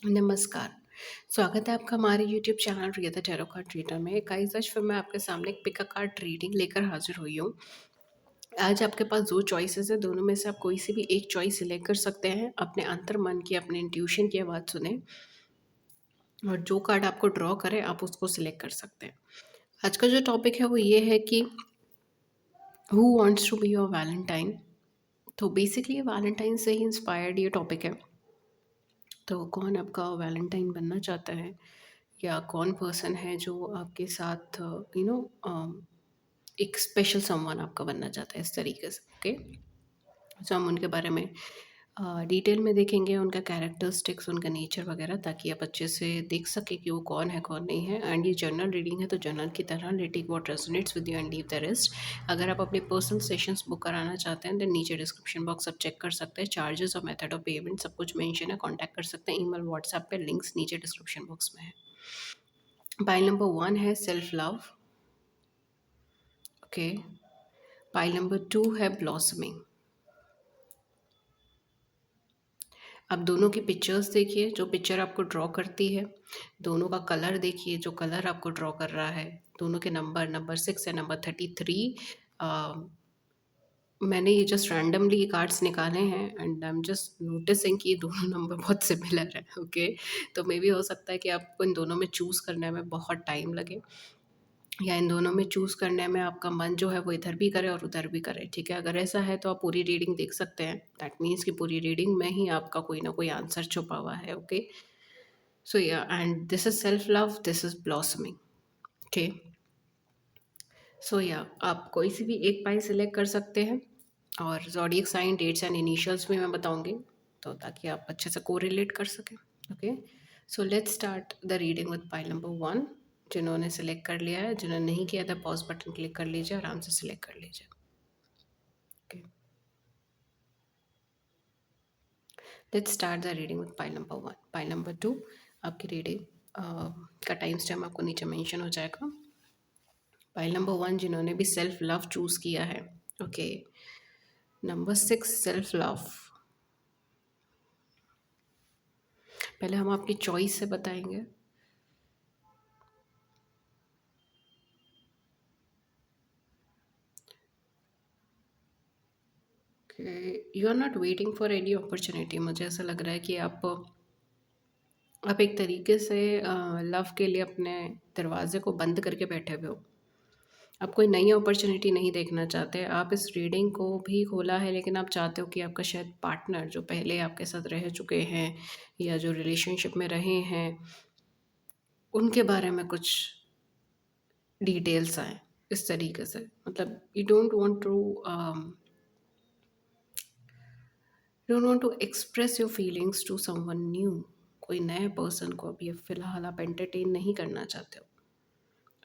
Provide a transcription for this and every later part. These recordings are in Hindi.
नमस्कार, स्वागत है आपका हमारे YouTube channel Riya the tarot card reader में। गाइस, आज फिर मैं आपके सामने एक पिक अ कार्ड रीडिंग लेकर हाजिर हुई हूँ। आज आपके पास 2 चॉइसेस हैं, दोनों में से आप कोई सी भी एक चॉइस सिलेक्ट कर सकते हैं। अपने अंतर्मन की, अपने इंट्यूशन की आवाज़ सुनें और जो कार्ड आपको ड्रॉ करे आप उसको सिलेक्ट कर सकते हैं। आज का जो टॉपिक है वो ये है कि who wants to be your valentine. तो बेसिकली वैलेंटाइन से ही इंस्पायर्ड ये टॉपिक है। तो कौन आपका वैलेंटाइन बनना चाहता है या कौन पर्सन है जो आपके साथ एक स्पेशल समवन आपका बनना चाहता है, इस तरीके से। ओके, सो हम उनके बारे में डिटेल में देखेंगे, उनका कैरेक्टरिस्टिक्स, उनका नेचर वगैरह, ताकि आप अच्छे से देख सकें कि वो कौन है कौन नहीं है। एंड ये जनरल रीडिंग है तो जनरल की तरह take what resonates with you and leave the rest. अगर आप अपने पर्सनल सेशंस बुक कराना चाहते हैं तो नीचे डिस्क्रिप्शन बॉक्स आप चेक कर सकते हैं। चार्जेस और मेथड ऑफ पेमेंट सब कुछ मेंशन है। कॉन्टैक्ट कर सकते हैं ईमेल, व्हाट्सएप पे, लिंक्स नीचे डिस्क्रिप्शन बॉक्स में है। पाइल नंबर 1 है self love. Okay, pile number 2 है ब्लॉसमिंग। आप दोनों की पिक्चर्स देखिए, जो पिक्चर आपको ड्रॉ करती है। दोनों का कलर देखिए, जो कलर आपको ड्रॉ कर रहा है। दोनों के नंबर, नंबर 6 है, नंबर 33। मैंने ये जस्ट रैंडमली कार्ड्स निकाले हैं and I am just noticing कि ये दोनों नंबर बहुत सिमिलर है। ओके, तो मे बी हो सकता है कि आपको इन दोनों में चूज़ करने में बहुत टाइम लगे, या इन दोनों में चूज़ करने में आपका मन जो है वो इधर भी करे और उधर भी करे। ठीक है, अगर ऐसा है तो आप पूरी रीडिंग देख सकते हैं। दैट मीन्स कि पूरी रीडिंग में ही आपका कोई ना कोई आंसर छुपा हुआ है। Okay, so yeah and this is self love, this is blossoming. Okay, so yeah आप कोई सी भी एक पाई सिलेक्ट कर सकते हैं और zodiac sign, dates and initials भी मैं बताऊंगी, तो ताकि आप अच्छे से कोरिलेट कर सकें। Okay, so let's start the reading with pile number 1। जिन्होंने सिलेक्ट कर लिया है, जिन्होंने नहीं किया था, पॉज बटन क्लिक कर लीजिए, आराम से सिलेक्ट कर लीजिए। Okay, let's start the reading with pile number 1। Pile number 2 आपकी रीडिंग का टाइम स्टैम्प आपको नीचे मेंशन हो जाएगा। पाइल नंबर 1 जिन्होंने भी सेल्फ लव चूज़ किया है। Okay, number 6 self love. पहले हम आपकी चॉइस से बताएंगे। You are not waiting for any opportunity. मुझे ऐसा लग रहा है कि आप एक तरीके से लव के लिए अपने दरवाजे को बंद करके बैठे हुए हो। आप कोई नई अपॉर्चुनिटी नहीं देखना चाहते। आप इस रीडिंग को भी खोला है, लेकिन आप चाहते हो कि आपका शायद पार्टनर जो पहले आपके साथ रह चुके हैं या जो रिलेशनशिप में रहे हैं, उनके बारे में कुछ डिटेल्स आए, इस तरीके से। मतलब you don't want to express your feelings to someone new. कोई नए पर्सन को अभी फ़िलहाल आप एंटरटेन नहीं करना चाहते हो।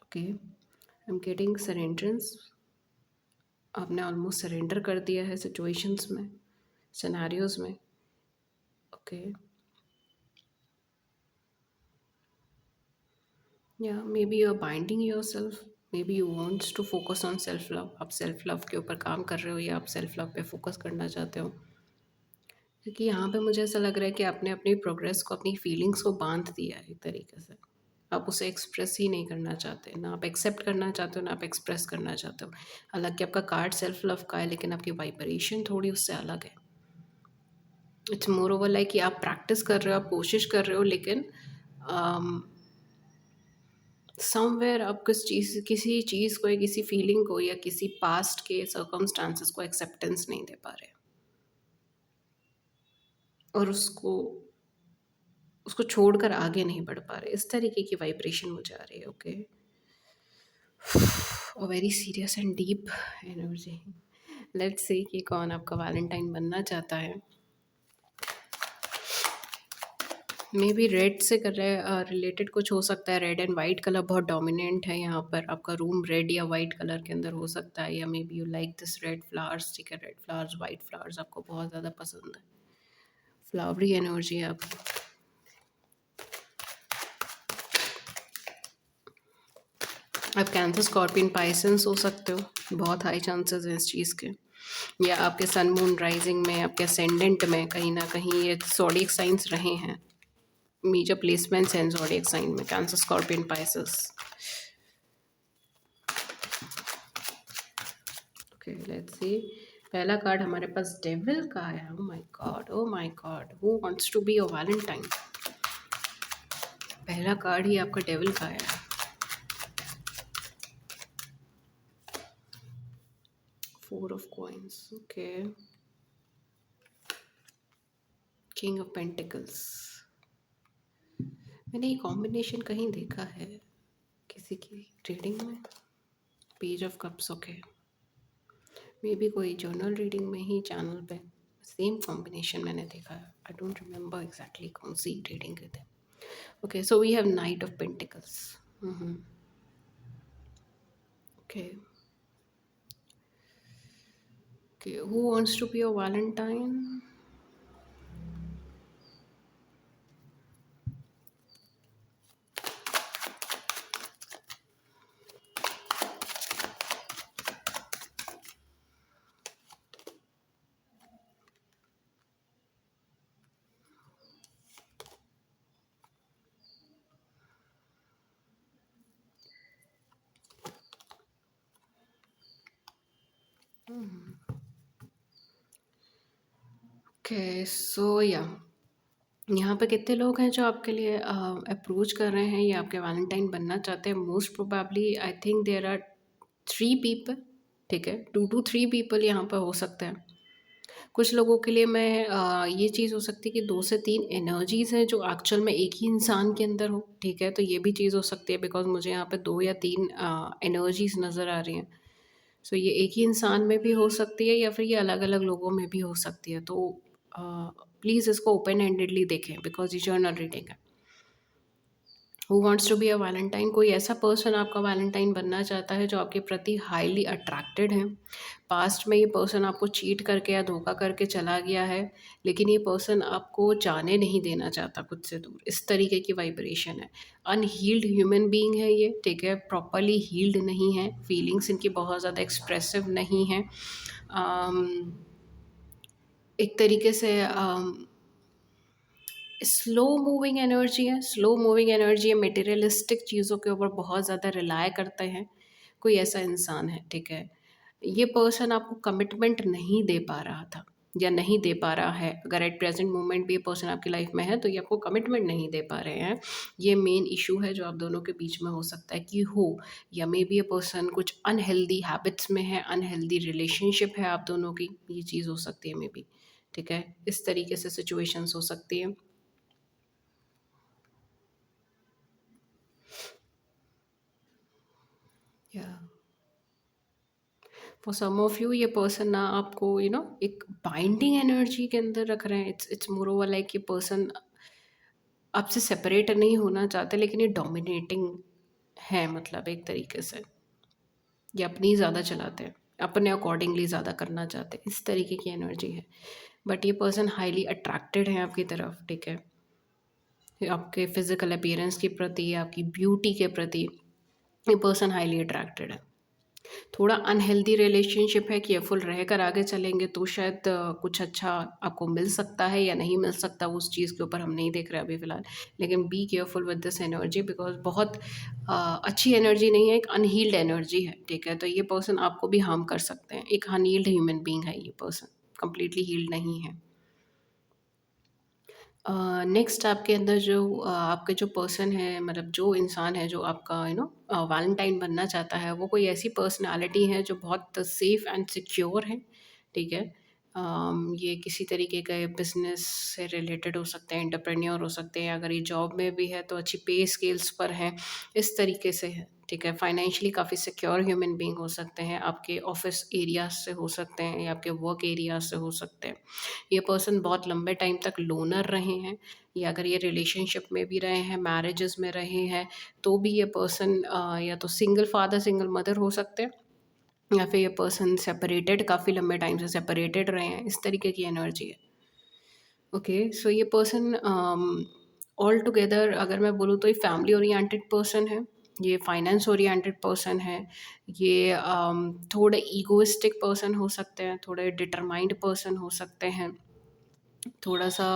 Okay, I am getting surrenderance. आपने ऑलमोस्ट सरेंडर कर दिया है सिचुएशंस में, सिनेरियोज में। ओके, या maybe you are binding your self, maybe you wants to focus on self love. आप सेल्फ लव के ऊपर काम कर रहे हो या आप सेल्फ लव पे फोकस करना चाहते हो, क्योंकि यहाँ पे मुझे ऐसा लग रहा है कि आपने अपनी प्रोग्रेस को, अपनी फीलिंग्स को बांध दिया है एक तरीके से। आप उसे एक्सप्रेस ही नहीं करना चाहते, ना आप एक्सेप्ट करना चाहते हो, ना आप एक्सप्रेस करना चाहते हो। हालांकि आपका कार्ड सेल्फ लव का है, लेकिन आपकी वाइब्रेशन थोड़ी उससे अलग है। इट्स मोर ओवर लाइक कि आप प्रैक्टिस कर रहे हो, आप कोशिश कर रहे हो, लेकिन समवेयर आप किसी चीज़ को या किसी फीलिंग को या किसी पास्ट के सर्कमस्टांसेस को एक्सेप्टेंस नहीं दे पा रहे, और उसको उसको छोड़कर आगे नहीं बढ़ पा रहे। इस तरीके की वाइब्रेशन मुझे आ रही है। Okay, very serious and deep energy. Let's see कि कौन आपका वैलेंटाइन बनना चाहता है। मे बी रेड से कर रहे हैं रिलेटेड कुछ हो सकता है। रेड एंड वाइट कलर बहुत डोमिनेंट है यहाँ पर। आपका रूम रेड या वाइट कलर के अंदर हो सकता है, या maybe you like this red flowers. ठीक है, रेड फ्लावर्स, वाइट फ्लावर्स आपको बहुत ज़्यादा पसंद है। फ्लावरी एनर्जी है आपकी। आप कैंसर, स्कॉर्पियन, पाइसेंस हो सकते हो, बहुत हाई चांसेस हैं इस चीज़ के। या आपके सन, मून, राइजिंग में, आपके असेंडेंट में कहीं ना कहीं ये ज़ोडिएक साइंस रहे हैं। मेजर प्लेसमेंट्स हैं ज़ोडिएक साइन में, Cancer, Scorpion, Pisces. Okay, let's see. पहला कार्ड हमारे पास डेविल का है। Oh my God, oh my God, who wants to be your valentine? पहला कार्ड ही आपका डेविल का है। Four of coins, okay. King of pentacles. मैंने ये कॉम्बिनेशन कहीं देखा है किसी की रीडिंग में। Page of cups, okay. May be कोई जर्नल रीडिंग में ही चैनल पे सेम कॉम्बिनेशन मैंने देखा है। आई डोंट रिमेम्बर एग्जैक्टली कौन सी रीडिंग के थे। Okay, so we have knight of pentacles. Okay, okay, who wants to be your valentine? Okay, so yeah यहाँ पे कितने लोग हैं जो आपके लिए अप्रोच कर रहे हैं या आपके वैलेंटाइन बनना चाहते हैं? Most probably I think there are 3 people, ठीक है? 2 टू 3 पीपल यहाँ पे हो सकते हैं। कुछ लोगों के लिए मैं ये चीज़ हो सकती है कि 2 से 3 एनर्जीज़ हैं जो एक्चुअल में एक ही इंसान के अंदर हो, ठीक है? तो ये भी चीज़ हो सकती है, बिकॉज़ मुझे यहाँ पे 2 या 3 एनर्जीज़ नज़र आ रही हैं। सो ये एक ही इंसान में भी हो सकती है या फिर ये अलग-अलग लोगों में भी हो सकती है। तो प्लीज़ इसको ओपन हैंडेडली देखें, बिकॉज़ ये जर्नल रीडिंग है। Who wants to be a valentine? कोई ऐसा पर्सन आपका वैलेंटाइन बनना चाहता है जो आपके प्रति हाईली अट्रैक्टेड है। पास्ट में ये पर्सन आपको चीट करके या धोखा करके चला गया है, लेकिन ये पर्सन आपको जाने नहीं देना चाहता खुद से दूर। इस तरीके की वाइब्रेशन है। अनहील्ड ह्यूमन बीइंग है ये, ठीक है? प्रॉपर्ली हील्ड नहीं है। फीलिंग्स इनकी बहुत ज़्यादा एक्सप्रेसिव नहीं है। एक तरीके से स्लो मूविंग एनर्जी है। स्लो मूविंग एनर्जी है, मटेरियलिस्टिक चीज़ों के ऊपर बहुत ज़्यादा रिलाय करते हैं। कोई ऐसा इंसान है, ठीक है? ये पर्सन आपको कमिटमेंट नहीं दे पा रहा था या नहीं दे पा रहा है। अगर एट प्रेजेंट मोमेंट भी ये पर्सन आपकी लाइफ में है तो ये आपको कमिटमेंट नहीं दे पा रहे हैं। ये मेन इशू है जो आप दोनों के बीच में हो सकता है कि हो, या मे बी ये पर्सन कुछ अनहेल्दी हैबिट्स में है, अनहेल्दी रिलेशनशिप है आप दोनों की। ये चीज़ हो सकती है मे बी, ठीक है? इस तरीके से सिचुएशंस हो सकती है। या फॉर सम ऑफ यू ये पर्सन ना आपको एक बाइंडिंग एनर्जी के अंदर रख रहे हैं। इट्स मोर ओवर लाइक ये पर्सन आपसे सेपरेट नहीं होना चाहते, लेकिन ये डोमिनेटिंग है, मतलब एक तरीके से ये अपनी ज़्यादा चलाते हैं, अपने अकॉर्डिंगली ज़्यादा करना चाहते हैं। इस तरीके की एनर्जी है। बट ये पर्सन हाईली अट्रैक्टेड है आपकी तरफ, ठीक है? आपके फिजिकल अपीयरेंस के प्रति, आपकी ब्यूटी के प्रति ये पर्सन हाईली अट्रैक्टेड है। थोड़ा अनहेल्दी रिलेशनशिप है, केयरफुल रहकर आगे चलेंगे तो शायद कुछ अच्छा आपको मिल सकता है या नहीं मिल सकता, उस चीज़ के ऊपर हम नहीं देख रहे अभी फ़िलहाल। लेकिन be careful with this energy, because बहुत अच्छी एनर्जी नहीं है, एक अनहील्ड एनर्जी है, ठीक है? तो ये पर्सन आपको भी हार्म कर सकते हैं। एक अनहील्ड ह्यूमन बीइंग है ये पर्सन, कंप्लीटली हील्ड नहीं है। नेक्स्ट आपके अंदर जो आपके जो पर्सन है, मतलब जो इंसान है जो आपका वैलेंटाइन बनना चाहता है, वो कोई ऐसी पर्सनालिटी है जो बहुत सेफ एंड सिक्योर है, ठीक है? ये किसी तरीके का बिजनेस से रिलेटेड हो सकते हैं, एंटरप्रेन्योर हो सकते हैं। अगर ये जॉब में भी है तो अच्छी पे स्केल्स पर है, इस तरीके से है, ठीक है? फाइनेंशियली काफ़ी सिक्योर ह्यूमन बीइंग हो सकते हैं, आपके ऑफिस एरियाज से हो सकते हैं या आपके वर्क एरियाज से हो सकते हैं। ये पर्सन बहुत लंबे टाइम तक लोनर रहे हैं, या अगर ये रिलेशनशिप में भी रहे हैं, मैरिजेस में रहे हैं, तो भी ये पर्सन या तो सिंगल फादर सिंगल मदर हो सकते हैं, या फिर ये पर्सन सेपरेटेड, काफ़ी लंबे टाइम से सेपरेटेड रहे हैं। इस तरीके की एनर्जी है। ओके, सो ये पर्सन ऑल टुगेदर अगर मैं बोलूँ तो ये फैमिली ओरिएंटेड पर्सन है, ये फाइनेंस ओरिएंटेड पर्सन है, ये थोड़े ईगोइस्टिक पर्सन हो सकते हैं, थोड़े डिटरमाइंड पर्सन हो सकते हैं, थोड़ा-सा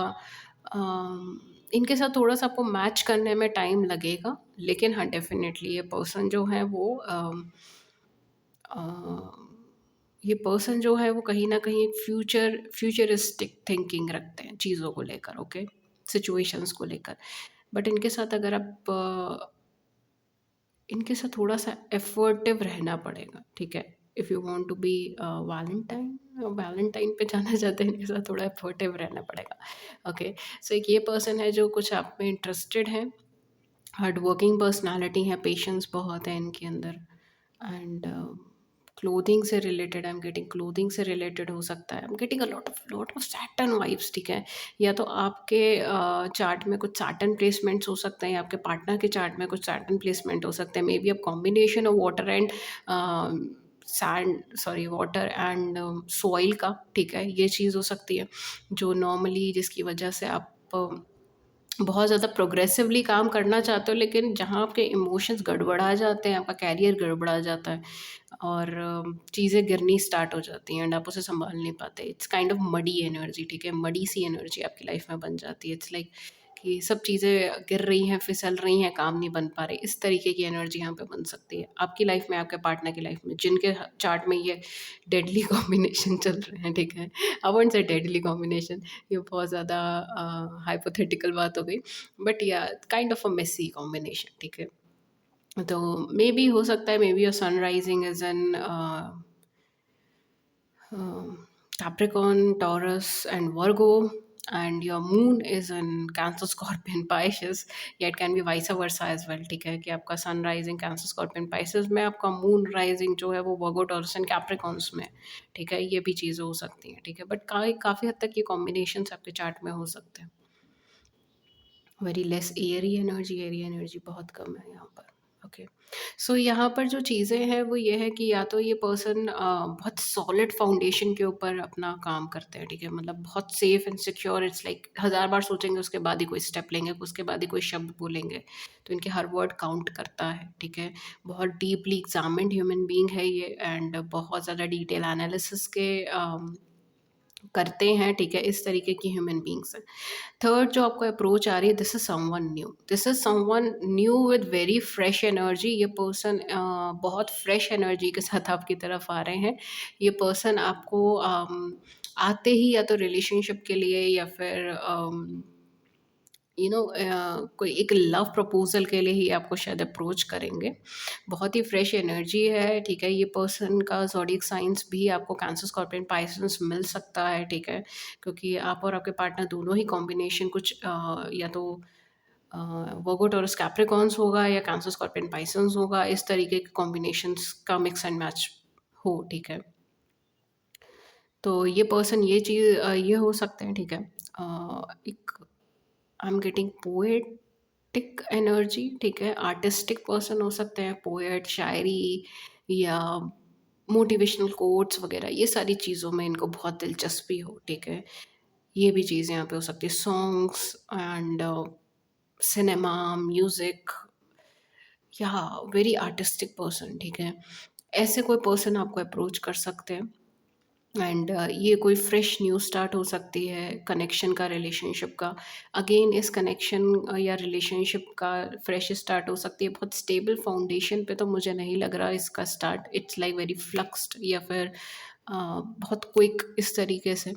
इनके साथ थोड़ा-सा आपको मैच करने में टाइम लगेगा, लेकिन हाँ, डेफ़िनेटली ये पर्सन जो है वो अ, ये पर्सन जो है वो कहीं न कहीं एक फ्यूचरिस्टिक थिंकिंग रखते हैं चीज़ों को लेकर, ओके? सिचुएशंस को लेकर। बट इनके साथ अगर आप इनके साथ थोड़ा-सा एफर्टिव रहना पड़ेगा, ठीक है? If you want to be valentine valentine पे जाना चाहते हैं, इनके साथ थोड़ा एफर्टिव रहना पड़ेगा, ओके? सो एक ये पर्सन है जो कुछ आप में इंटरेस्टेड है, हार्ड वर्किंग पर्सनैलिटी है, पेशेंस बहुत है इनके अंदर एंड क्लोथिंग से related I am getting clothing से रिलेटेड हो सकता है। आई am getting a lot of Saturn vibes, ठीक है? या तो आपके चार्ट में कुछ सैटर्न प्लेसमेंट्स हो सकते हैं या आपके पार्टनर के चार्ट में कुछ सैटर्न प्लेसमेंट हो सकते हैं। मे be a combination of water and sand sorry water and soil का, ठीक है? ये चीज़ हो सकती है जो नॉर्मली जिसकी वजह से आप बहुत ज़्यादा प्रोग्रेसिवली काम करना चाहते हो, लेकिन जहाँ आपके इमोशंस गड़बड़ा जाते हैं, आपका कैरियर गड़बड़ा जाता है और चीज़ें गिरनी स्टार्ट हो जाती हैं एंड आप उसे सँभाल नहीं पाते। It's kind of muddy energy, ठीक है? मडी सी एनर्जी आपकी लाइफ़ में बन जाती है। इट्स लाइक कि सब चीज़ें गिर रही हैं, फिसल रही हैं, काम नहीं बन पा रही। इस तरीके की एनर्जी यहाँ पे बन सकती है। आपकी लाइफ़ में, आपके पार्टनर की लाइफ़ में, जिनके चार्ट में ये डेडली कॉम्बिनेशन चल रहे हैं, ठीक है? I won't say deadly combination, ये बहुत ज़्यादा हाइपोथेटिकल बात हो गई, बट या kind of a messy combination, ठीक है? तो मे बी हो सकता है, maybe your sun rising is an Capricorn, Taurus, and Virgo, and your moon is in Cancer, Scorpion, Pisces. या it can be vice versa as well, ठीक है? कि आपका sun rising Cancer, Scorpion, Pisces में, आपका मून राइजिंग जो है वो वर्गो, टॉरस एंड कैप्रिकॉन्स में, ठीक है? ये भी चीज़ें हो सकती हैं, ठीक है? बट काफ़ी हद तक ये कॉम्बिनेशंस आपके चार्ट में हो सकते हैं। वेरी लेस एरी एनर्जी बहुत कम है यहाँ पर, ओके? सो यहाँ पर जो चीज़ें हैं वो ये है कि या तो ये पर्सन बहुत सॉलिड फाउंडेशन के ऊपर अपना काम करते हैं, ठीक है? मतलब बहुत safe and secure, it's like हज़ार बार सोचेंगे उसके बाद ही कोई स्टेप लेंगे, उसके बाद ही कोई शब्द बोलेंगे, तो इनके हर वर्ड काउंट करता है, ठीक है? बहुत डीपली एग्जामिन्ड ह्यूमन बीइंग है ये एंड बहुत ज़्यादा डिटेल एनालिसिस के करते हैं, ठीक है? इस तरीके की ह्यूमन बीइंग्स हैं। थर्ड जो आपको अप्रोच आ रही है, this is someone new with very fresh energy. ये पर्सन बहुत फ्रेश एनर्जी के साथ आपकी तरफ आ रहे हैं। ये पर्सन आपको आते ही या तो रिलेशनशिप के लिए या फिर कोई एक लव प्रपोजल के लिए ही आपको शायद अप्रोच करेंगे। बहुत ही फ्रेश एनर्जी है, ठीक है? ये पर्सन का ज़ोडिएक साइंस भी आपको कैंसर, स्कॉर्पियन, पाइसेस मिल सकता है, ठीक है? क्योंकि आप और आपके पार्टनर दोनों ही कॉम्बिनेशन कुछ या तो वर्गो, टॉरस, कैप्रिकॉर्न्स होगा या कैंसर, स्कॉर्पियन, पाइसेस होगा। इस तरीके के कॉम्बिनेशंस का मिक्स एंड मैच हो, ठीक है? तो ये पर्सन ये चीज़ ये हो सकते हैं, ठीक है? एक आई एम गेटिंग पोएटिक एनर्जी, ठीक है? आर्टिस्टिक पर्सन हो सकते हैं, पोएट, शायरी या मोटिवेशनल कोट्स वगैरह, ये सारी चीज़ों में इनको बहुत दिलचस्पी हो, ठीक है? ये भी चीज़ यहाँ पे हो सकती है। सॉन्ग्स एंड सिनेमा, म्यूज़िक या वेरी आर्टिस्टिक पर्सन, ठीक है? ऐसे कोई पर्सन आपको अप्रोच कर सकते हैं एंड ये कोई फ्रेश न्यू स्टार्ट हो सकती है कनेक्शन का, रिलेशनशिप का। अगेन इस कनेक्शन या रिलेशनशिप का फ्रेश स्टार्ट हो सकती है। बहुत स्टेबल फाउंडेशन पे तो मुझे नहीं लग रहा इसका स्टार्ट। इट्स लाइक वेरी फ्लक्स्ड या फिर बहुत क्विक इस तरीके से।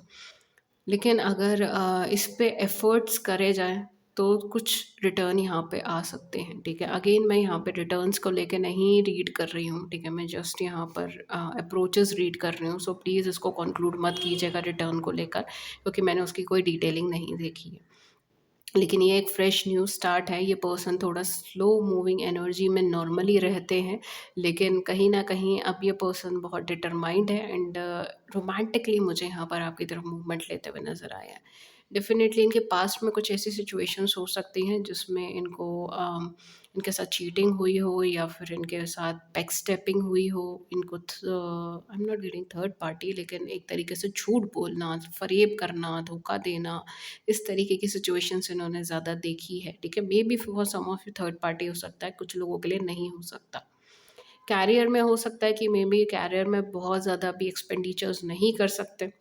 लेकिन अगर इस पे एफ़र्ट्स करे जाएँ, तो कुछ रिटर्न यहाँ पे आ सकते हैं, ठीक है? अगेन मैं यहाँ पे रिटर्न्स को लेके नहीं रीड कर रही हूँ, ठीक है? मैं जस्ट यहाँ पर अप्रोचेज़ रीड कर रही हूँ, सो प्लीज़ इसको कंक्लूड मत कीजिएगा रिटर्न को लेकर, क्योंकि मैंने उसकी कोई डिटेलिंग नहीं देखी है। लेकिन ये एक फ्रेश न्यू स्टार्ट है। ये पर्सन थोड़ा स्लो मूविंग एनर्जी में नॉर्मली रहते हैं, लेकिन कहीं न कहीं अब ये पर्सन बहुत डिटरमाइंड है एंड रोमांटिकली मुझे यहाँ पर आपकी तरफ मूवमेंट लेते हुए नज़र आया है। डेफ़िनेटली इनके पास्ट में कुछ ऐसी सिचुएशंस हो सकती हैं जिसमें इनके साथ चीटिंग हुई हो या फिर इनके साथ बैकस्टेपिंग हुई हो। इनको I am not getting third party, लेकिन एक तरीके से झूठ बोलना, फ़रेब करना, धोखा देना, इस तरीके की सिचुएशंस इन्होंने ज़्यादा देखी है, ठीक है? Maybe for some of you third party हो सकता है, कुछ लोगों के लिए नहीं हो सकता। करियर में हो सकता है कि मे बी करियर में बहुत ज़्यादा अभी एक्सपेंडिचर्स नहीं कर सकते,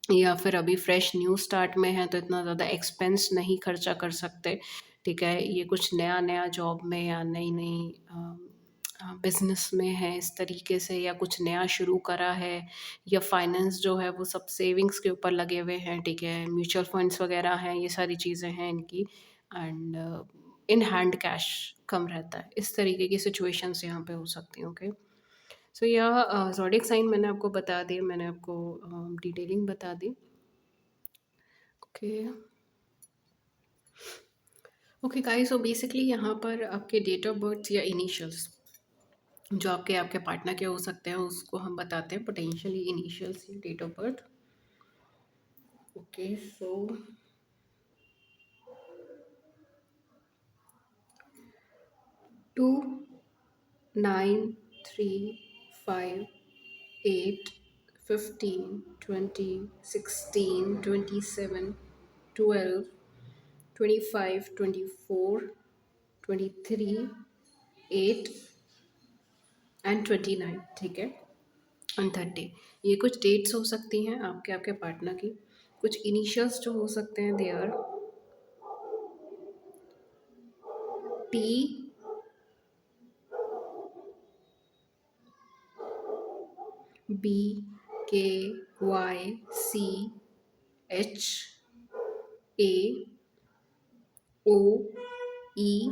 या फिर अभी फ्रेश न्यू स्टार्ट में है तो इतना ज़्यादा एक्सपेंस नहीं खर्चा कर सकते, ठीक है। ये कुछ नया नया जॉब में या नई नई बिजनेस में है इस तरीके से, या कुछ नया शुरू करा है, या फाइनेंस जो है वो सब सेविंग्स के ऊपर लगे हुए हैं, ठीक है। म्यूचुअल फंड्स वगैरह हैं, ये सारी चीज़ें हैं इनकी। एंड इन हैंड कैश कम रहता है, इस तरीके की सिचुएशंस यहाँ पे हो सकती हैं, ओके। सो यह ज़ोडिएक साइन मैंने आपको बता दिए, मैंने आपको डिटेलिंग बता दी, okay. Okay guys, so basically यहाँ पर आपके डेट ऑफ बर्थ या इनिशियल्स जो आपके आपके पार्टनर के हो सकते हैं उसको हम बताते हैं potentially initials date of birth, okay. So 2, 9, 3, 5, 8, 15, 20, 16, 27, 12, 25, 24, 23, 8 and 29, ठीक है, एंड 30। ये कुछ डेट्स हो सकती हैं आपके आपके पार्टनर की। कुछ इनिशियल्स जो हो सकते हैं दे आर पी, बी, के, वाई, सी, एच, ए, ओ, ई,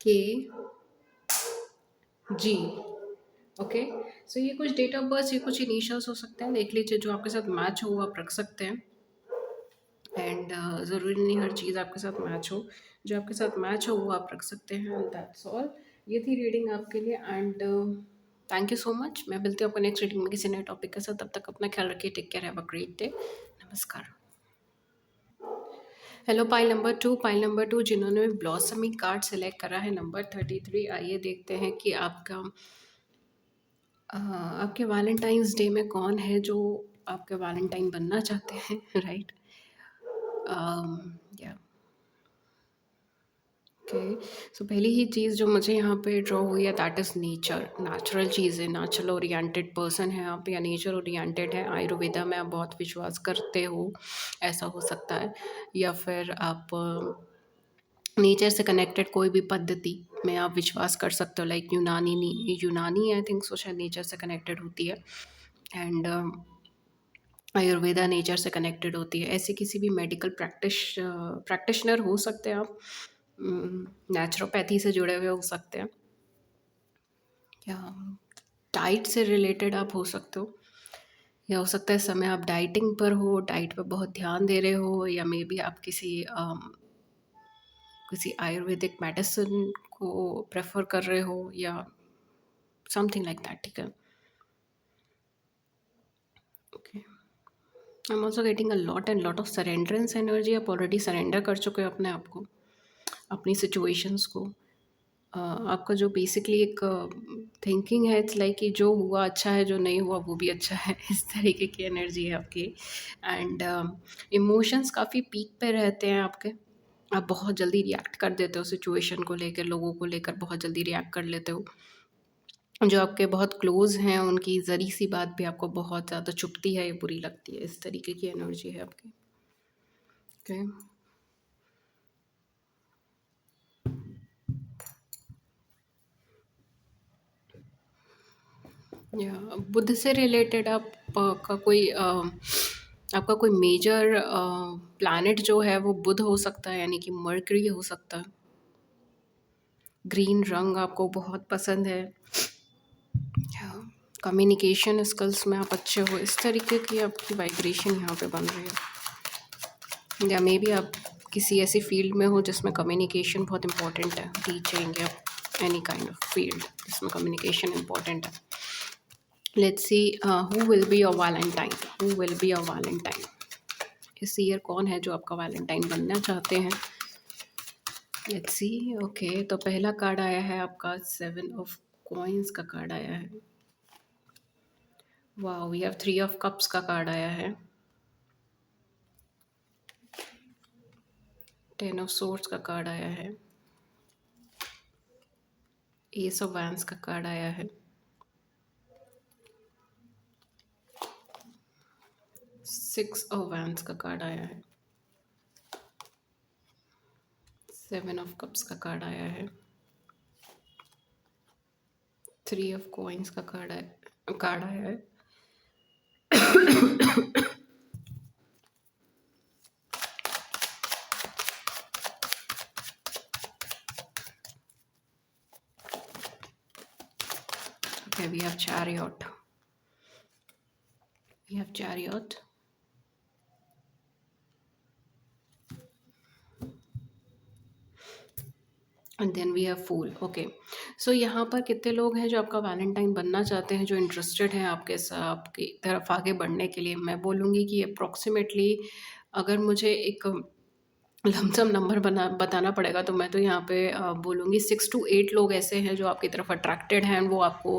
के, जी, ओके। सो ये कुछ डेट ऑफ बर्थ, ये कुछ इनिशियल्स हो सकते हैं, देख लीजिए जो आपके साथ मैच हो वो आप रख सकते हैं। एंड ज़रूरी नहीं हर चीज़ आपके साथ मैच हो, जो आपके साथ मैच हो वो आप रख सकते हैं, एंड दैट्स ऑल। ये थी रीडिंग आपके लिए, and thank you so much. मैं मिलती हूँ आपको नेक्स्ट रीडिंग में किसी नए टॉपिक के साथ, तब तक अपना ख्याल रखिए, take care, have a great day, नमस्कार। हेलो पाइल नंबर टू जिन्होंने ब्लॉसमिंग कार्ड सेलेक्ट करा है नंबर 33, आइए देखते हैं कि आपके वैलेंटाइंस डे में कौन है जो आपके वैलेंटाइन बनना चाहते हैं, राइट। या ओके। सो पहली ही चीज़ जो मुझे यहाँ पे ड्रॉ हुई है दैट इज़ नेचर, नेचुरल चीज़ें, नेचुरल ओरिएंटेड पर्सन है आप, या नेचर ओरिएंटेड है, आयुर्वेदा में आप बहुत विश्वास करते हो, ऐसा हो सकता है। या फिर आप नेचर से कनेक्टेड कोई भी पद्धति में आप विश्वास कर सकते हो, लाइक यूनानी आई थिंक सो शायद नेचर से कनेक्टेड होती है, एंड आयुर्वेदा नेचर से कनेक्टेड होती है। ऐसे किसी भी मेडिकल प्रैक्टिशनर हो सकते हैं आप, नेचुरोपैथी से जुड़े हुए हो सकते हैं, या डाइट से रिलेटेड आप हो सकते हो, या हो सकता है इस समय आप डाइटिंग पर हो, डाइट पर बहुत ध्यान दे रहे हो, या मे बी आप किसी आयुर्वेदिक मेडिसिन को प्रेफर कर रहे हो, या समथिंग लाइक दैट, ठीक है, okay. I am also getting a lot and lot of surrenderance energy, आप ऑलरेडी सरेंडर कर चुके हो अपने आप को, अपनी सिचुएशंस को। आपका जो बेसिकली एक थिंकिंग है, इट्स लाइक कि जो हुआ अच्छा है, जो नहीं हुआ वो भी अच्छा है, इस तरीके की एनर्जी है आपकी। एंड इमोशंस काफ़ी पीक पे रहते हैं आपके, आप बहुत जल्दी रिएक्ट कर देते हो सिचुएशन को लेकर, लोगों को लेकर बहुत जल्दी रिएक्ट कर लेते हो। जो आपके बहुत क्लोज़ हैं उनकी ज़री सी बात भी आपको बहुत ज़्यादा चुभती है या बुरी लगती है, इस तरीके की एनर्जी है आपकी, ओके। या बुध से रिलेटेड आप का कोई आपका कोई मेजर प्लैनेट जो है वो बुध हो सकता है, यानी कि मर्करी हो सकता है। ग्रीन रंग आपको बहुत पसंद है, कम्युनिकेशन स्किल्स में आप अच्छे हो, इस तरीके की आपकी वाइब्रेशन यहाँ पे बन रही है। या मे बी आप किसी ऐसी फील्ड में हो जिसमें कम्युनिकेशन बहुत इंपॉर्टेंट है, टीचिंग या एनी काइंड ऑफ फील्ड जिसमें कम्युनिकेशन इंपॉर्टेंट है। Let's see who will be your Valentine, who will be your Valentine इस ईयर, कौन है जो आपका वैलेंटाइन बनना चाहते हैं। Let's see, okay. तो पहला कार्ड आया है आपका 7 ऑफ कॉइंस का कार्ड आया है, वाह। वी हैव 3 ऑफ कप्स का कार्ड आया है, 10 ऑफ सोर्ड्स का कार्ड आया है, एस ऑफ वैंस का कार्ड आया है, 6 ऑफ वैंस का कार्ड आया है, 7 ऑफ कप्स का कार्ड आया है, 3 ऑफ कॉइन्स का कार्ड आया है। Okay, we have chariot. We have chariot. And then we have fool. Okay, so यहाँ पर कितने लोग हैं जो आपका वैलेंटाइन बनना चाहते हैं, जो इंटरेस्टेड हैं आपकी तरफ आगे बढ़ने के लिए? मैं बोलूँगी कि अप्रॉक्सीमेटली, अगर मुझे एक लमसम नंबर बना बताना पड़ेगा, तो मैं तो यहाँ पे बोलूँगी 6 टू 8 लोग ऐसे हैं जो आपकी तरफ अट्रैक्टेड हैं, वो आपको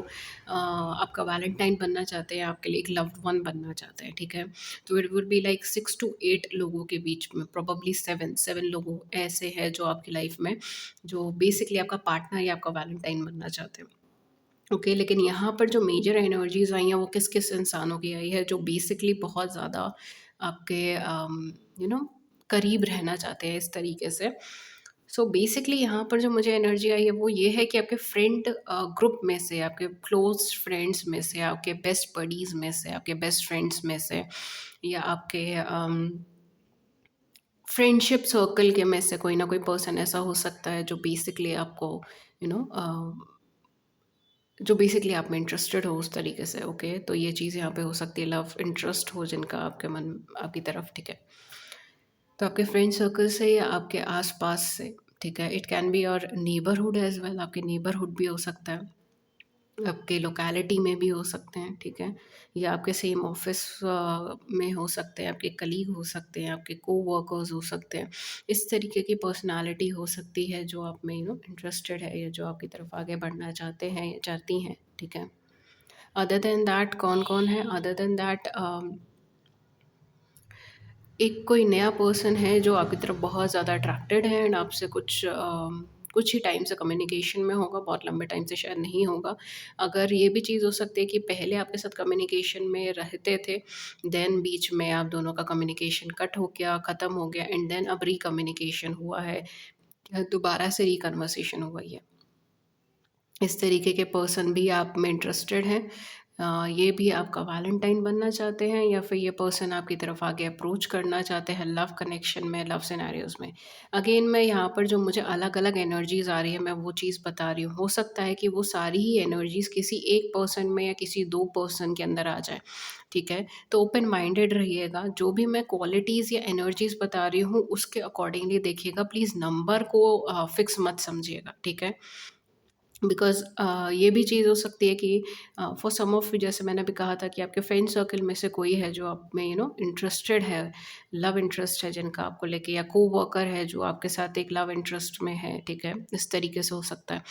आपका वैलेंटाइन बनना चाहते हैं, आपके लिए एक लव्ड वन बनना चाहते हैं, ठीक है? तो it would be like 6 to 8 लोगों के बीच में, प्रोबेबली 7 लोगों ऐसे हैं जो आपकी लाइफ में, जो बेसिकली आपका पार्टनर या आपका वैलेंटाइन बनना चाहते हैं। ओके, लेकिन यहाँ पर जो मेजर एनर्जीज़ आई हैं वो किस-किस इंसानों की आई है, जो बेसिकली बहुत ज़्यादा आपके यू नो करीब रहना चाहते हैं इस तरीके से। सो बेसिकली यहाँ पर जो मुझे एनर्जी आई है वो ये है कि आपके फ्रेंड ग्रुप में से, आपके क्लोज़ फ्रेंड्स में से, आपके बेस्ट बडीज़ में से, आपके बेस्ट फ्रेंड्स में से, या आपके फ्रेंडशिप सर्कल के में से कोई ना कोई पर्सन ऐसा हो सकता है जो बेसिकली आपको यू नो जो बेसिकली आप में इंटरेस्टेड हो उस तरीके से। ओके, तो ये चीज़ यहाँ पे हो सकती है, लव इंटरेस्ट हो जिनका आपके मन आपकी तरफ, ठीक है? तो आपके फ्रेंड सर्कल से या आपके आस-पास से, ठीक है? It can be your neighbourhood as well, आपके नेबरहुड भी हो सकता है, आपके लोकेलिटी में भी हो सकते हैं, ठीक है? या आपके सेम ऑफ़िस में हो सकते हैं, आपके कलीग हो सकते हैं, आपके कोवर्कर्स हो सकते हैं। इस तरीके की पर्सनैलिटी हो सकती है जो आप में इंटरेस्टेड है, या जो आपकी तरफ आगे बढ़ना चाहते हैं या चाहती हैं, ठीक है? अदर देन दैट कौन-कौन है? अदर देन दैट एक कोई नया पर्सन है जो आपकी तरफ बहुत ज़्यादा अट्रैक्टेड है एंड आपसे कुछ ही टाइम से कम्युनिकेशन में होगा, बहुत लंबे टाइम से शायद नहीं होगा। अगर ये भी चीज़ हो सकती है कि पहले आपके साथ कम्युनिकेशन में रहते थे, देन बीच में आप दोनों का कम्युनिकेशन कट हो गया, ख़त्म हो गया, एंड देन अब रीकम्युनिकेशन हुआ है, या दोबारा से रीकन्वर्सेशन हुआ ही है। इस तरीके के पर्सन भी आप में इंटरेस्टेड हैं। ये भी आपका वैलेंटाइन बनना चाहते हैं, या फिर ये पर्सन आपकी तरफ आगे अप्रोच करना चाहते हैं लव कनेक्शन में, लव सिनेरियोज़ में। अगेन मैं यहाँ पर जो मुझे अलग-अलग एनर्जीज़ आ रही है, मैं वो चीज़ बता रही हूँ। हो सकता है कि वो सारी ही एनर्जीज़ किसी एक पर्सन में या किसी 2 पर्सन के अंदर आ जाए, ठीक है? तो ओपन माइंडेड रहिएगा। जो भी मैं क्वालिटीज़ या एनर्जीज़ बता रही हूँ, उसके अकॉर्डिंगली देखिएगा। प्लीज़ नंबर को फिक्स मत समझिएगा, ठीक है? बिकॉज़ ये भी चीज़ हो सकती है कि फॉर सम ऑफ यू, जैसे मैंने अभी कहा था कि आपके फ्रेंड सर्कल में से कोई है जो आप में इंटरेस्टेड है, लव इंटरेस्ट है जिनका आपको लेके, या कोवर्कर है जो आपके साथ एक लव इंटरेस्ट में है, ठीक है? इस तरीके से हो सकता है।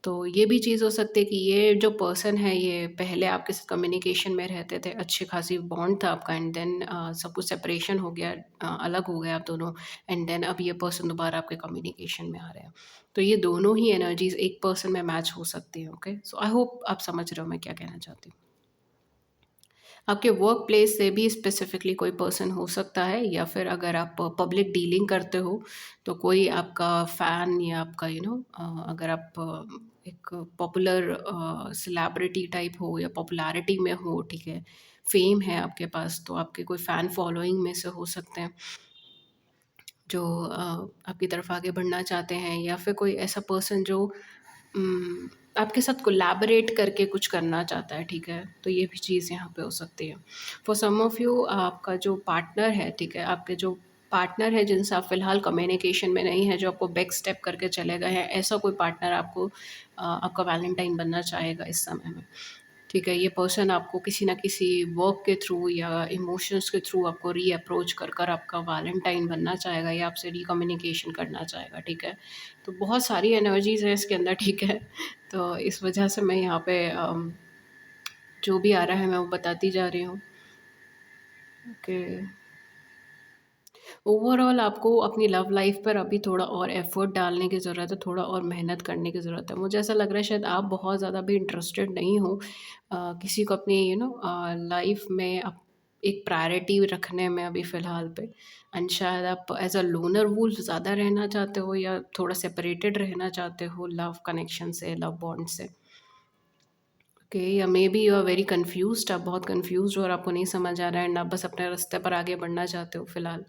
तो ये भी चीज़ हो सकती है कि ये जो पर्सन है, ये पहले आपके साथ कम्युनिकेशन में रहते थे, अच्छी खासी बॉन्ड था आपका, एंड देन सब कुछ सेपरेशन हो गया, अलग हो गए आप दोनों, एंड देन अब ये पर्सन दोबारा आपके कम्युनिकेशन में आ रहे हैं। तो ये दोनों ही एनर्जीज़ एक पर्सन में मैच हो सकती हैं, ओके? सो आई होप आप समझ रहे हो मैं क्या कहना चाहती हूँ। आपके वर्क प्लेस से भी स्पेसिफिकली कोई पर्सन हो सकता है, या फिर अगर आप पब्लिक डीलिंग करते हो, तो कोई आपका फ़ैन या आपका अगर आप एक पॉपुलर सेलिब्रिटी टाइप हो या पॉपुलैरिटी में हो, ठीक है? फ़ेम है आपके पास, तो आपके कोई फ़ैन फॉलोइंग में से हो सकते हैं जो आपकी तरफ आगे बढ़ना चाहते हैं, या फिर कोई ऐसा पर्सन जो आपके साथ कोलैबोरेट करके कुछ करना चाहता है, ठीक है? तो ये भी चीज़ यहाँ पे हो सकती है। फॉर सम ऑफ यू, आपका जो पार्टनर है, ठीक है? आपके जो पार्टनर है जिनसे आप फ़िलहाल कम्युनिकेशन में नहीं है, जो आपको बैक स्टेप करके चले गए हैं, ऐसा कोई पार्टनर आपको आपका वैलेंटाइन बनना चाहेगा इस समय में। ठीक है, ये पर्सन आपको किसी न किसी वर्क के थ्रू या इमोशंस के थ्रू आपको री-अप्रोच कर कर आपका वैलेंटाइन बनना चाहेगा, या आपसे री-कम्युनिकेशन करना चाहेगा, ठीक है? तो बहुत सारी एनर्जीज़ हैं इसके अंदर, ठीक है? तो इस वजह से मैं यहाँ पे जो भी आ रहा है मैं वो बताती जा रही हूँ। ओके। ओवरऑल आपको अपनी लव लाइफ़ पर अभी थोड़ा और एफ़र्ट डालने की ज़रूरत है, थोड़ा और मेहनत करने की ज़रूरत है। मुझे ऐसा लग रहा है शायद आप बहुत ज़्यादा भी इंटरेस्टेड नहीं हो किसी को अपनी लाइफ़ में एक प्रायोरिटी रखने में अभी फ़िलहाल पे। एंड शायद आप एज़ अ लोनर वुल्फ ज़्यादा रहना चाहते हो या थोड़ा सेपरेटेड रहना चाहते हो लव कनेक्शन से, लव बॉन्ड से। ओके, या maybe you are very confused, आप बहुत कन्फ्यूज़्ड हो और आपको नहीं समझ आ रहा है एंड आप बस अपने रास्ते पर आगे बढ़ना चाहते हो फ़िलहाल।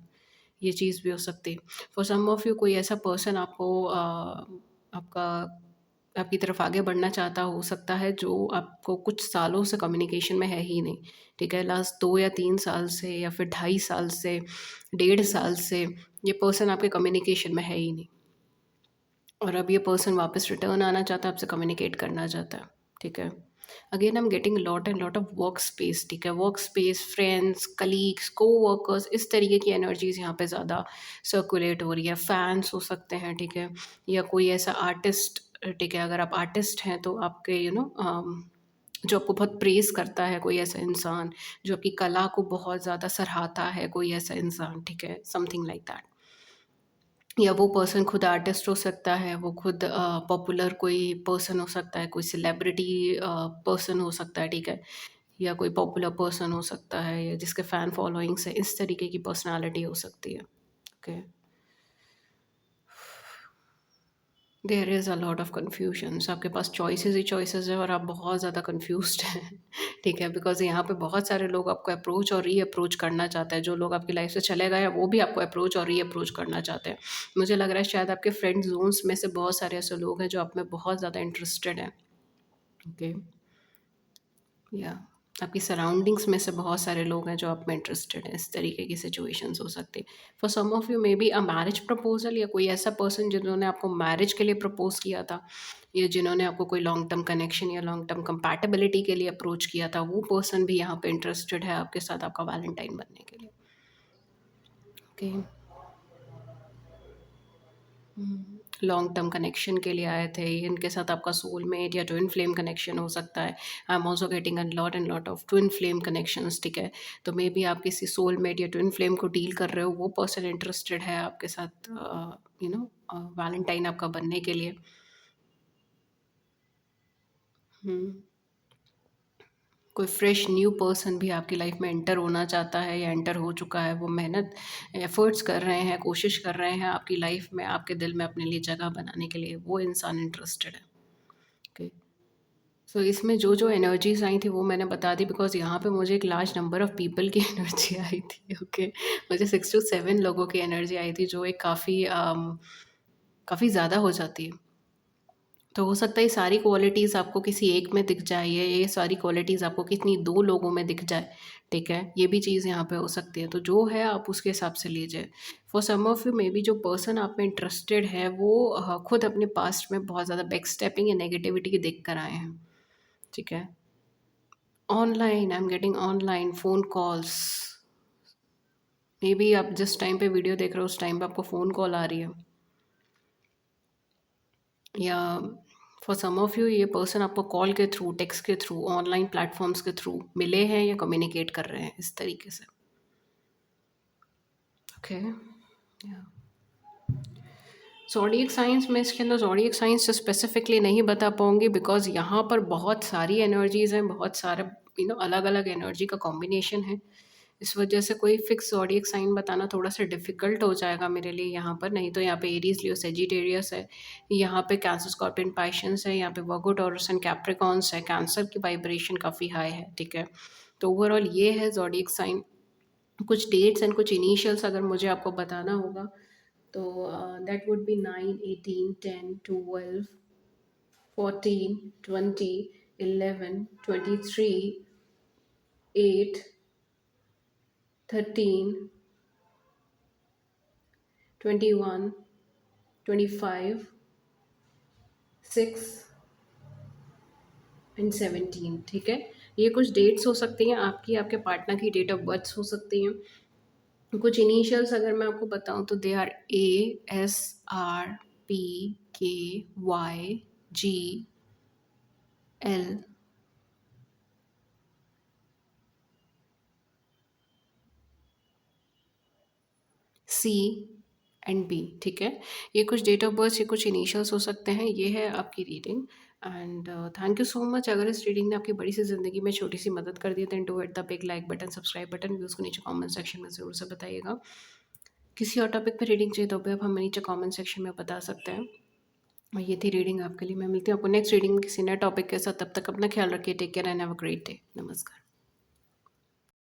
ये चीज़ भी हो सकती है। फॉर सम ऑफ यू कोई ऐसा पर्सन आपको आपका आपकी तरफ आगे बढ़ना चाहता हो सकता है जो आपको कुछ सालों से कम्युनिकेशन में है ही नहीं, ठीक है? लास्ट 2 या 3 साल से या फिर ढाई साल से, 1.5 साल से ये पर्सन आपके कम्युनिकेशन में है ही नहीं। और अब ये पर्सन वापस रिटर्न आना चाहता है, आपसे कम्युनिकेट करना चाहता है, ठीक है? Again I am getting lot and lot of work space, ठीक है? Work space, friends, colleagues, coworkers, इस तरीके की एनर्जीज़ यहाँ पे ज़्यादा सर्कुलेट हो रही है। फैन्स हो सकते हैं, ठीक है? या कोई ऐसा आर्टिस्ट, ठीक है? अगर आप आर्टिस्ट हैं तो आपके जो आपको बहुत प्रेज़ करता है कोई ऐसा इंसान, जो आपकी कला को बहुत ज़्यादा सराहता है कोई ऐसा इंसान, ठीक है? Something like that. या वो पर्सन खुद आर्टिस्ट हो सकता है, वो खुद पॉपुलर कोई पर्सन हो सकता है, कोई सेलिब्रिटी पर्सन हो सकता है, ठीक है? या कोई पॉपुलर पर्सन हो सकता है या जिसके फ़ैन फॉलोइंग्स है, इस तरीके की पर्सनैलिटी हो सकती है। Okay. There is a lot of confusions, आपके पास चॉइसेस ही चॉइसेस है और आप बहुत ज़्यादा कन्फ्यूज्ड हैं। ठीक है? बिकॉज़ यहाँ पे बहुत सारे लोग आपको अप्रोच और री-अप्रोच करना चाहते हैं। जो लोग आपकी लाइफ़ से चले गए हैं, वो भी आपको अप्रोच और री-अप्रोच करना चाहते हैं। मुझे लग रहा है शायद आपके फ्रेंड ज़ोन्स में से बहुत सारे ऐसे लोग हैं जो आप में बहुत ज़्यादा इंटरेस्टेड हैं। ओके। या आपकी सराउंडिंग्स में से बहुत सारे लोग हैं जो आप में इंटरेस्टेड हैं, इस तरीके की सिचुएशंस हो सकती है। For some of you may be a marriage proposal, या कोई ऐसा पर्सन जिन्होंने आपको मैरिज के लिए प्रपोज किया था, या जिन्होंने आपको कोई लॉन्ग टर्म कनेक्शन या लॉन्ग टर्म कंपैटिबिलिटी के लिए अप्रोच किया था, वो पर्सन भी यहाँ पे इंटरेस्टेड है आपके साथ आपका वैलेंटाइन बनने के लिए। ओके। लॉन्ग टर्म कनेक्शन के लिए आए थे, इनके साथ आपका सोलमेट या ट्विन फ्लेम कनेक्शन हो सकता है। आई am also getting a lot and lot of twin flame connections, ठीक है? तो मे बी आप किसी सोलमेट या ट्विन फ्लेम को डील कर रहे हो, वो पर्सन इंटरेस्टेड है आपके साथ वैलेंटाइन आपका बनने के लिए। हम्म, कोई फ्रेश न्यू पर्सन भी आपकी लाइफ में एंटर होना चाहता है या एंटर हो चुका है, वो मेहनत एफर्ट्स कर रहे हैं, कोशिश कर रहे हैं आपकी लाइफ में, आपके दिल में अपने लिए जगह बनाने के लिए, वो इंसान इंटरेस्टेड है। ओके। सो इसमें जो एनर्जीज़ आई थी वो मैंने बता दी, बिकॉज़ यहाँ पे मुझे एक लार्ज नंबर ऑफ पीपल की एनर्जी आई थी, ओके। मुझे 6 टू 7 लोगों की एनर्जी आई थी जो एक काफ़ी ज़्यादा हो जाती है। तो हो सकता है ये सारी क्वालिटीज़ आपको किसी एक में दिख जाए या ये सारी क्वालिटीज़ आपको किन्हीं 2 लोगों में दिख जाए, ठीक है? ये भी चीज़ यहाँ पे हो सकती है। तो जो है आप उसके हिसाब से लीजिए। For some of you may be जो पर्सन आप में इंटरेस्टेड है वो खुद अपने पास्ट में बहुत ज़्यादा बैकस्टेपिंग या नेगेटिविटी देख कर आए हैं, ठीक है? Online, I am getting online phone calls. May be आप जिस टाइम पे वीडियो देख रहे हो उस टाइम पे आपको फ़ोन कॉल आ रही है, या फॉर सम ऑफ यू ये पर्सन आपको कॉल के थ्रू, टेक्स्ट के थ्रू, ऑनलाइन प्लेटफ़ॉर्म्स के थ्रू मिले हैं या कम्युनिकेट कर रहे हैं इस तरीके से। ओके। या ज़ोडिएक साइंस में इसके अंदर ज़ोडिएक साइंस स्पेसिफिकली नहीं बता पाऊँगी, बिकॉज़ यहाँ पर बहुत सारी एनर्जीज़ हैं, बहुत सारे अलग-अलग एनर्जी का कॉम्बिनेशन है। इस वजह से कोई फ़िक्स ज़ोडिएक साइन बताना थोड़ा-सा डिफ़िकल्ट हो जाएगा मेरे लिए यहाँ पर, नहीं तो यहाँ पे एरीज़, लियो, सजिटेरियस है, यहाँ पे कैंसर, स्कॉर्पियन, पाइशंस है, यहाँ पे वर्गो, टॉरस एंड कैप्रिकॉर्न्स है, कैंसर की वाइब्रेशन काफ़ी हाई है, ठीक है? तो ओवरऑल ये है ज़ोडिएक साइन। कुछ डेट्स एंड कुछ इनिशियल्स अगर मुझे आपको बताना होगा तो दैट वुड बी 9, 18, 10, 12, 14, 20, 11, 23, 8, 13, 21, 25, 6 एंड 17, ठीक है? ये कुछ डेट्स हो सकती हैं आपकी, आपके पार्टनर की डेट ऑफ बर्थ हो सकती हैं। कुछ इनिशियल्स अगर मैं आपको बताऊँ तो they are ASRPKYGL, C and B, ठीक है? ये कुछ डेट ऑफ बर्थ, ये कुछ इनिशियल्स हो सकते हैं। ये है आपकी reading. And thank you so much. अगर इस रीडिंग ने आपकी बड़ी सी ज़िंदगी में छोटी सी मदद कर दी है, then do hit the big like button, subscribe button भी उसको नीचे कमेंट सेक्शन में ज़रूर से बताइएगा। किसी और टॉपिक पे रीडिंग चाहिए तो भी आप हमें नीचे कमेंट सेक्शन में बता सकते हैं। और ये थी रीडिंग आपके लिए। मैं मिलती हूँ आपको नेक्स्ट रीडिंग में किसी नए टॉपिक के साथ। तब तक अपना ख्याल रखिए। Take care and have a great day. नमस्कार।